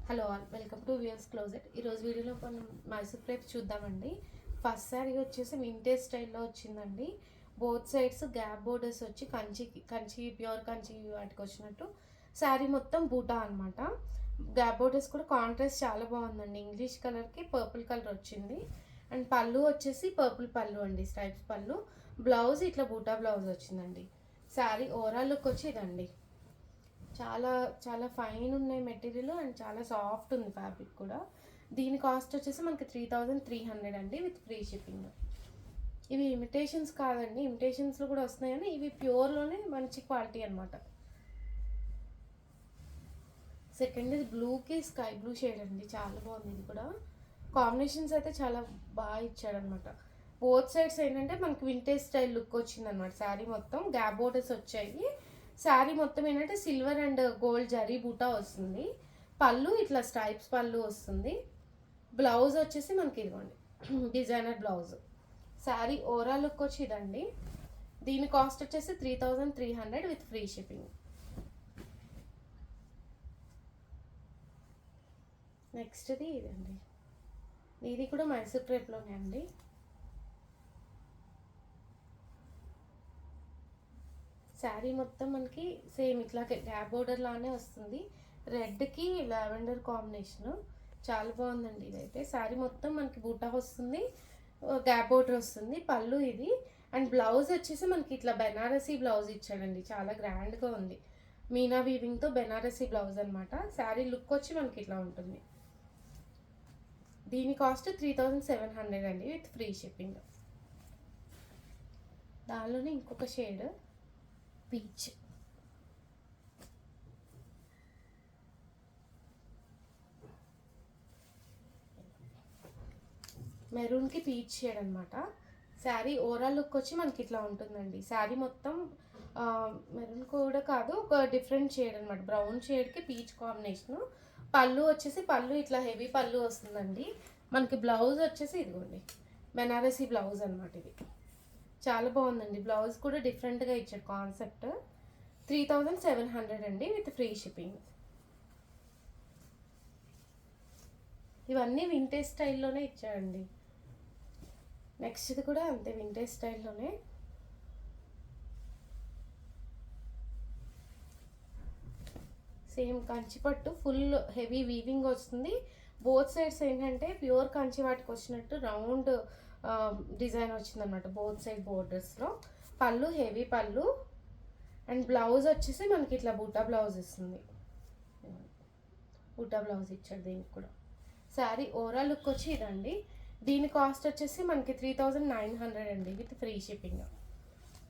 Hello all, welcome to viewers closet. ఈరోజు వీడియోలో మనం మైసూర్ క్రేప్స్ చూద్దామండి. ఫస్ట్ శారీ వచ్చేసి వింటేజ్ స్టైల్లో వచ్చిందండి. బోత్ సైడ్స్ గ్యాప్ బోర్డర్స్ వచ్చి కంచి ప్యూర్ కంచి వాటికి వచ్చినట్టు శారీ మొత్తం బూటా అనమాట. గ్యాప్ బోర్డర్స్ కూడా కాంట్రాస్ట్ చాలా బాగుందండి. ఇంగ్లీష్ కలర్కి పర్పుల్ కలర్ వచ్చింది. అండ్ పళ్ళు వచ్చేసి పర్పుల్ పళ్ళు అండి, స్ట్రైప్స్ పళ్ళు. బ్లౌజ్ ఇట్లా బూటా బ్లౌజ్ వచ్చిందండి. శారీ ఓవరాల్ లుక్ వచ్చి ఇదండి. చాలా చాలా ఫైన్ ఉన్నాయి మెటీరియల్ అండ్ చాలా సాఫ్ట్ ఉంది ఫ్యాబ్రిక్ కూడా. దీని కాస్ట్ వచ్చేసి మనకి 3300 అండి, విత్ ఫ్రీ షిప్పింగ్. ఇవి ఇమిటేషన్స్ కాదండి, ఇమిటేషన్స్లో కూడా వస్తున్నాయి కానీ ఇవి ప్యూర్లోనే మంచి క్వాలిటీ అనమాట. సెకండ్ ఇది బ్లూకి స్కై బ్లూ షేడ్ అండి, చాలా బాగుంది. ఇది కూడా కాంబినేషన్స్ అయితే చాలా బాగా ఇచ్చాడనమాట. బోత్ సైడ్స్ ఏంటంటే మనకి వింటేజ్ స్టైల్ లుక్ వచ్చిందనమాట. శారీ మొత్తం గ్యాప్ బోర్డర్స్ వచ్చాయి. శారీ మొత్తం ఏంటంటే సిల్వర్ అండ్ గోల్డ్ జరీ బూటా వస్తుంది. పళ్ళు ఇట్లా స్ట్రైప్స్ పళ్ళు వస్తుంది. బ్లౌజ్ వచ్చేసి మనకి ఇదిగోండి designer blouse. Sari overall look వచ్చి ఇదండి. దీని కాస్ట్ వచ్చేసి 3300 విత్ ఫ్రీ షిప్పింగ్. నెక్స్ట్ది ఇదండి, ఇది కూడా మైసూర్ క్రేప్లోనే అండి. శారీ మొత్తం మనకి సేమ్ ఇట్లా గ్యాప్ బోర్డర్ లానే వస్తుంది. రెడ్కి లావెండర్ కాంబినేషన్ చాలా బాగుందండి. ఇదైతే శారీ మొత్తం మనకి బూటా వస్తుంది, గ్యాప్ బోర్డర్ వస్తుంది. పళ్ళు ఇది. అండ్ బ్లౌజ్ వచ్చేసి మనకి ఇట్లా బెనారసీ బ్లౌజ్ ఇచ్చాడండి, చాలా గ్రాండ్గా ఉంది. మీనా వీవింగ్తో బెనారసీ బ్లౌజ్ అనమాట. శారీ లుక్ వచ్చి మనకి ఇట్లా ఉంటుంది. దీని కాస్ట్ 3700 అండి, విత్ ఫ్రీ షిప్పింగ్. దానిలోనే ఇంకొక షేడ్ పీచ్. మెరూన్కి పీచ్ షేడ్ అనమాట. శారీ ఓవరాల్ లుక్ వచ్చి మనకి ఇట్లా ఉంటుందండి. శారీ మొత్తం మెరూన్ కూడా కాదు, ఒక డిఫరెంట్ షేడ్ అనమాట. బ్రౌన్ షేడ్కి పీచ్ కాంబినేషను. పళ్ళు వచ్చేసి పళ్ళు ఇట్లా హెవీ పళ్ళు వస్తుందండి. మనకి బ్లౌజ్ వచ్చేసి ఇదిగోండి బెనారసీ బ్లౌజ్ అనమాట. ఇది చాలా బాగుందండి. బ్లౌజ్ కూడా డిఫరెంట్గా ఇచ్చాడు కాన్సెప్ట్. 3700 అండి, విత్ ఫ్రీ షిప్పింగ్. ఇవన్నీ వింటేజ్ స్టైల్లోనే ఇచ్చాడండి. నెక్స్ట్ది కూడా అంతే వింటేజ్ స్టైల్లోనే. సేమ్ కంచిపట్టు ఫుల్ హెవీ వీవింగ్ వస్తుంది. బోత్ సైడ్స్ ఏంటంటే ప్యూర్ కంచి వాటికి వచ్చినట్టు రౌండ్ డిజైన్ వచ్చిందనమాట బోత్ సైడ్ బోర్డర్స్లో. పళ్ళు హెవీ పళ్ళు. అండ్ బ్లౌజ్ వచ్చేసి మనకి ఇట్లా బూటా బ్లౌజ్ ఇస్తుంది. బూటా బ్లౌజ్ ఇచ్చాడు దీనికి కూడా. శారీ ఓవరాల్ లుక్ వచ్చి ఇదండి. దీని కాస్ట్ వచ్చేసి మనకి 3900 అండి, విత్ ఫ్రీ షిప్పింగ్.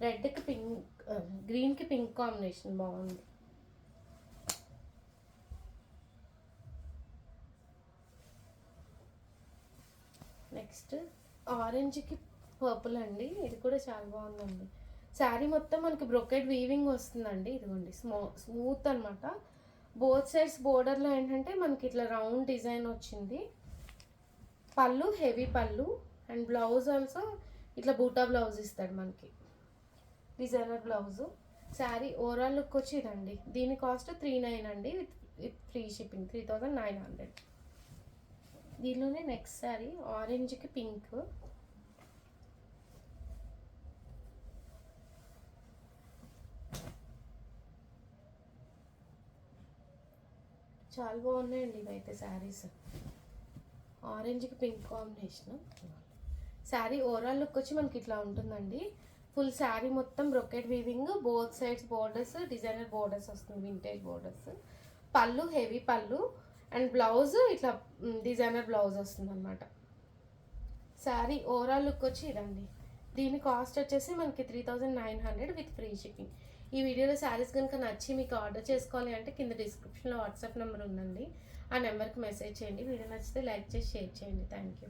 రెడ్కి పింక్, గ్రీన్కి పింక్ కాంబినేషన్ బాగుంది. నెక్స్ట్ ఆరెంజ్కి పర్పుల్ అండి, ఇది కూడా చాలా బాగుందండి. శారీ మొత్తం మనకి బ్రొకెట్ వీవింగ్ వస్తుందండి. ఇదిగోండి స్మూత్ అనమాట. బోత్ సైడ్స్ బోర్డర్లో ఏంటంటే మనకి ఇట్లా రౌండ్ డిజైన్ వచ్చింది. పళ్ళు హెవీ పళ్ళు. అండ్ బ్లౌజ్ ఆల్సో ఇట్లా బూటా బ్లౌజ్ ఇస్తాడు మనకి, designer blouse. Sari overall look వచ్చి ఇదండి. దీని కాస్ట్ 3900 అండి, విత్ ఫ్రీ షిప్పింగ్. 3900. దీనిలోనే నెక్స్ట్ శారీ ఆరెంజ్కి పింక్. చాలా బాగున్నాయండి ఇవైతే శారీస్. ఆరెంజ్కి pink combination. Sari overall look వచ్చి మనకి ఇట్లా ఉంటుందండి. ఫుల్ శారీ మొత్తం brocade weaving, both sides borders designer borders వస్తుంది, వింటేజ్ బోర్డర్స్. పళ్ళు హెవీ పళ్ళు. అండ్ బ్లౌజ్ ఇట్లా డిజైనర్ బ్లౌజ్ వస్తుంది అనమాట. శారీ ఓవరాల్ లుక్ వచ్చి ఇదండి. దీని కాస్ట్ వచ్చేసి మనకి 3900 విత్ ఫ్రీ షిప్పింగ్. ఈ వీడియోలో శారీస్ కనుక నచ్చి మీకు ఆర్డర్ చేసుకోవాలి అంటే కింద డిస్క్రిప్షన్లో వాట్సాప్ నెంబర్ ఉందండి, ఆ నెంబర్కి మెసేజ్ చేయండి. వీడియో నచ్చితే లైక్ చేసి షేర్ చేయండి. Thank you.